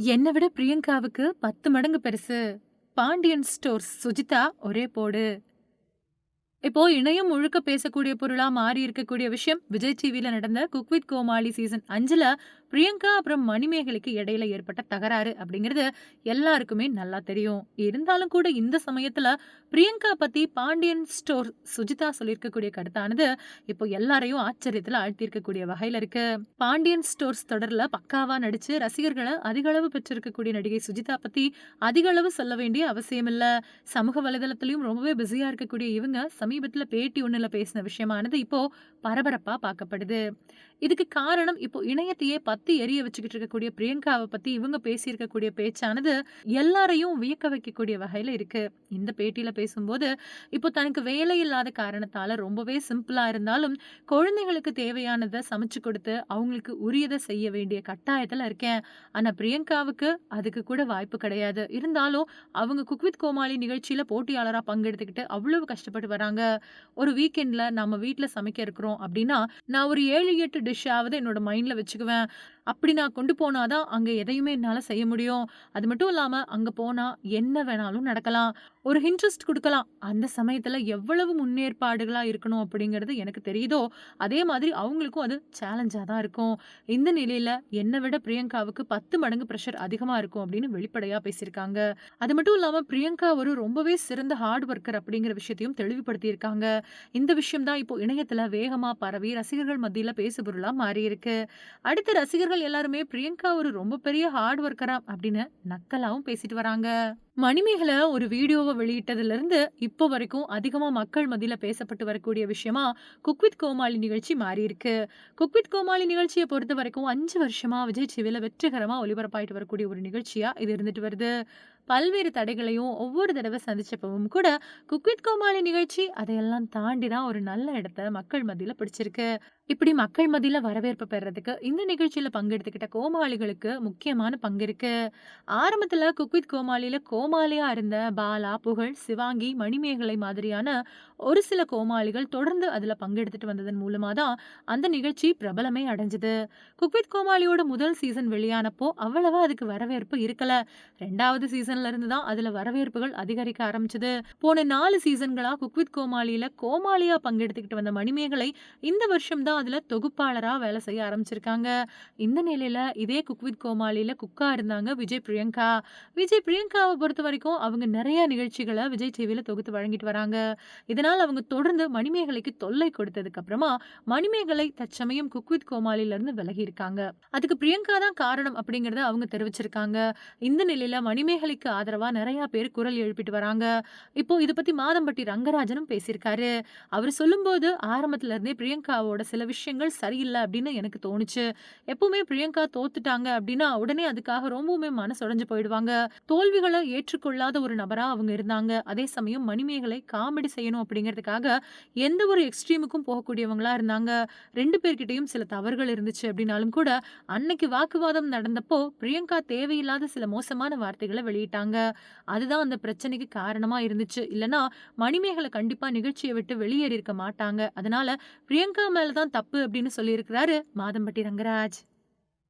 என்ன விட பிரியங்காவுக்கு 10 மடங்கு பெருசு. பாண்டியன் ஸ்டோர்ஸ் சுஜிதா ஒரே போடு. இப்போ இணையம் முழுக்க பேசக்கூடிய பொருளா மாறி இருக்கக்கூடிய விஷயம் விஜய் டிவில நடந்த குக் வித் கோமாளி சீசன் 5ல பிரியங்கா அப்புறம் மணிமேகலைக்கு இடையில ஏற்பட்ட தகராறு அப்படிங்கிறது எல்லாருக்குமே நல்லா தெரியும். இருந்தாலும் கூட இந்த சமயத்துல பிரியங்கா பத்தி பாண்டியன் ஸ்டோர் சுஜிதா சொல்லியிருக்கக்கூடிய கருத்தானது இப்போ எல்லாரையும் ஆச்சரியத்துல ஆழ்த்தியிருக்கக்கூடிய வகையில இருக்கு. பாண்டியன் ஸ்டோர்ஸ் தொடர்ல பக்காவா நடிச்சு ரசிகர்களை அதிக அளவு பெற்றிருக்கக்கூடிய நடிகை சுஜிதா பத்தி அதிக அளவு சொல்ல வேண்டிய அவசியம் இல்ல. சமூக வலைதளத்திலயும் ரொம்பவே பிஸியா இருக்கக்கூடிய இவங்க சமீபத்துல பேட்டி ஒண்ணுல பேசின விஷயமானது இப்போ பரபரப்பா பார்க்கப்படுது. இதுக்கு காரணம் இப்போ இணையத்தையே பத்தி எரிய வச்சுக்கிட்டு இருக்கக்கூடிய பிரியங்காவை பத்தி இவங்க பேசியிருக்கக்கூடிய பேச்சானது எல்லாரையும் வியக்க வைக்கக்கூடிய வகையில இருக்கு. இந்த பேட்டியில பேசும்போது இப்போ தனக்கு வேலை இல்லாத காரணத்தால ரொம்பவே சிம்பிளா இருந்தாலும் குழந்தைகளுக்கு தேவையானதை சமைச்சு கொடுத்து அவங்களுக்கு உரியதை செய்ய வேண்டிய கட்டாயத்துல இருக்கேன். ஆனா பிரியங்காவுக்கு அதுக்கு கூட வாய்ப்பு கிடையாது. இருந்தாலும் அவங்க குக் வித் கோமாளி நிகழ்ச்சியில போட்டியாளரா பங்கெடுத்துக்கிட்டு அவ்வளவு கஷ்டப்பட்டு வராங்க. ஒரு வீக்கெண்ட்ல நம்ம வீட்ல சமைக்க இருக்கிறோம் அப்படின்னா, நான் ஒரு 7, 8 டிஷ்ஷாவது என்னோட மைண்ட்ல வச்சுக்குவேன். அப்படி நான் கொண்டு போனா தான் அங்க எதையுமே என்னால செய்ய முடியும். அது மட்டும் இல்லாம அங்க போனா என்ன வேணாலும் நடக்கலாம். ஒரு இன்ட்ரெஸ்ட் குடுக்கலாம். அந்த சமயத்துல எவ்வளவு முன்னேற்பாடுகளா இருக்கணும் அப்படிங்கிறது எனக்கு தெரியுதோ, அதே மாதிரி அவங்களுக்கும் அது சேலஞ்சா தான் இருக்கும். இந்த நிலையில என்ன விட பிரியங்காவுக்கு 10 மடங்கு பிரஷர் அதிகமா இருக்கும் அப்படின்னு வெளிப்படையா பேசியிருக்காங்க. அது மட்டும் இல்லாம பிரியங்கா ஒரு ரொம்பவே சிறந்த ஹார்ட் ஒர்க்கர் அப்படிங்கிற விஷயத்தையும் தெளிவுபடுத்தியிருக்காங்க. இந்த விஷயம் தான் இப்போ இணையத்துல வேகமா பரவி ரசிகர்கள் மத்தியில பேசுபொருளா மாறியிருக்கு. அடுத்து ரசிகர்கள் எல்லாருமே பிரியங்கா ஒரு ரொம்ப பெரிய ஹார்ட் ஒர்க்கரா அப்படின்னு நக்கலாவும் பேசிட்டு வராங்க. மணிமேகலை ஒரு வீடியோவை வெளியிட்டதுல இருந்து இப்போ வரைக்கும் அதிகமா மக்கள் மத்தியில பேசப்பட்டு வரக்கூடிய விஷயமா குக் வித் கோமாளி நிகழ்ச்சி மாறி இருக்கு. குக் வித் கோமாளி நிகழ்ச்சியை பொறுத்த வரைக்கும் 5 வருஷமா விஜய் டிவில வெற்றிகரமா ஒளிபரப்பாயிட்டு வரக்கூடிய ஒரு நிகழ்ச்சியா இது இருந்துட்டு வருது. பல்வேறு தடைகளையும் ஒவ்வொரு தடவை சந்திச்சப்பவும் கூட குக் வித் கோமாளி நிகழ்ச்சி அதையெல்லாம் தாண்டி தான் ஒரு நல்ல இடத்த மக்கள் மத்தியில பிடிச்சிருக்கு. இப்படி மக்கள் மத்தியில வரவேற்பு பெறதுக்கு இந்த நிகழ்ச்சியில பங்கெடுத்துக்கிட்ட கோமாளிகளுக்கு முக்கியமான பங்கு இருக்கு. ஆரம்பத்துல குக் வித் கோமாளியில கோமாளியா இருந்த பாலா, புகழ், சிவாங்கி, மணிமேகலை மாதிரியான ஒரு சில கோமாளிகள் தொடர்ந்து அதுல பங்கெடுத்துட்டு வந்ததன் மூலமா தான் அந்த நிகழ்ச்சி பிரபலமே அடைஞ்சது. குக் வித் கோமாளியோட முதல் சீசன் வெளியானப்போ அவ்வளவா அதுக்கு வரவேற்பு இருக்கல. 2வது சீசன்ல இருந்து தான் அதுல வரவேற்புகள் அதிகரிக்க ஆரம்பிச்சது. போன 4 சீசன்களா குக் வித் கோமாளியில கோமாளியா பங்கெடுத்துக்கிட்டு வந்த மணிமேகலை இந்த வருஷம் தான் அதுல தொகுப்பாளரா வேலை செய்ய ஆரம்பிச்சிருக்காங்க. இந்த நிலையில இதே குக் வித் கோமாளியில குக்கா இருந்தாங்க விஜய் பிரியங்கா. விஜய் பிரியங்காவை பொறுத்த வரைக்கும் அவங்க நிறைய நிகழ்ச்சிகளை விஜய் டிவில தொகுத்து வழங்கிட்டு வராங்க. இதனால அவங்க தொடர்ந்து மணிமேகலைக்கு தொல்லை கொடுத்ததுக்கு அப்புறமா மணிமேகலை தற்சமயம் குக் வித் கோமாளில இருந்து விலகி இருக்காங்க. அதுக்கு பிரியங்கா தான் காரணம் அப்படிங்கறத அவங்க தெரிவிச்சிருக்காங்க. இந்த நிலையில மணிமேகலைக்கு ஆதரவா நிறைய பேர் குரல் எழுப்பிட்டு வராங்க. இப்போ இத பத்தி மாதம்பட்டி ரங்கராஜனும் பேசியிருக்காரு. அவரு சொல்லும்போது ஆரம்பத்துல இருந்தே பிரியங்காவோட சில விஷயங்கள் சரியில்ல அப்படின்னு எனக்கு தோணுச்சு. எப்பவுமே பிரியங்கா தோத்துட்டாங்க அப்படின்னா உடனே அதுக்காக ரொம்பவுமே மனசொடைஞ்சு போயிடுவாங்க. தோல்விகள ஏற்றுக்கொள்ளாத ஒரு நபரா அவங்க இருந்தாங்க. அதே சமயம் மணிமேகலை காமெடி செய்யணும் அப்படிங்கிறதுக்காக எந்த ஒரு எக்ஸ்ட்ரீமுக்கும் போகக்கூடியவங்களா இருந்தாங்க. 2 பேர்கிட்டயும் சில தவறுகள் இருந்துச்சு அப்படின்னாலும் கூட அன்னைக்கு வாக்குவாதம் நடந்தப்போ பிரியங்கா தேவையில்லாத சில மோசமான வார்த்தைகள வெளியிட்டாங்க. அதுதான் அந்த பிரச்சனைக்கு காரணமா இருந்துச்சு. இல்லன்னா மணிமேகலை கண்டிப்பா நிகழ்ச்சிய விட்டு வெளியேறி இருக்க மாட்டாங்க. அதனால பிரியங்கா மேல தான் தப்பு அப்படின்னு சொல்லியிருக்கிறாரு மாதம்பட்டி ரங்கராஜ்.